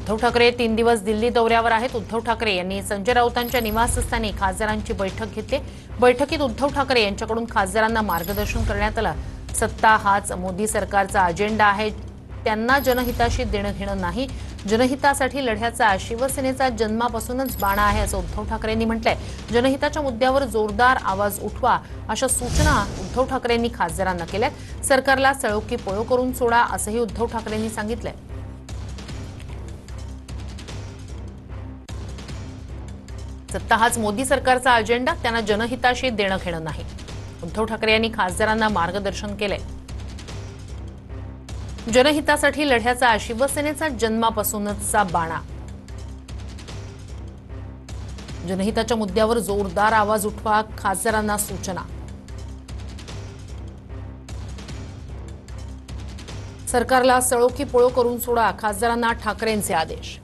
उद्धव ठाकरे 3 दिवस दिल्ली दौऱ्यावर आहेत। उद्धव ठाकरे यांनी संजय राऊतांच्या निवासस्थानी खासदारांची बैठक घेतली। बैठकीत उद्धव ठाकरे यांच्याकडून खासदारांना मार्गदर्शन करण्यात आलं। सत्ता हाच मोदी सरकारचा अजेंडा आहे, त्यांना जनहिताशी देणं घेणं नाही, जनहितासाठी लढ्याचा शिवसेनेचा जन्मापासूनच बाणा आहे असं उद्धव ठाकरेंनी म्हटलंय। जनहिताच्या मुद्द्यावर जोरदार आवाज उठवा अशा सूचना उद्धव ठाकरेंनी खासदारांना केल्यात। सरकारला सळो की पळो करून सोडा असंही उद्धव ठाकरेंनी सांगितलंय। सत्ता हाच मोदी सरकारचा अजेंडा, त्यांना जनहिताशी देणं घेणं नाही। उद्धव ठाकरे यांनी खासदारांना मार्गदर्शन केलंय। जनहितासाठी लढ्याचा शिवसेनेचा जन्मापासूनचा बाणा। जनहिताच्या मुद्द्यावर जोरदार आवाज उठवा, खासदारांना सूचना। सरकारला सळो की पळो करून सोडा, खासदारांना ठाकरेंचे आदेश।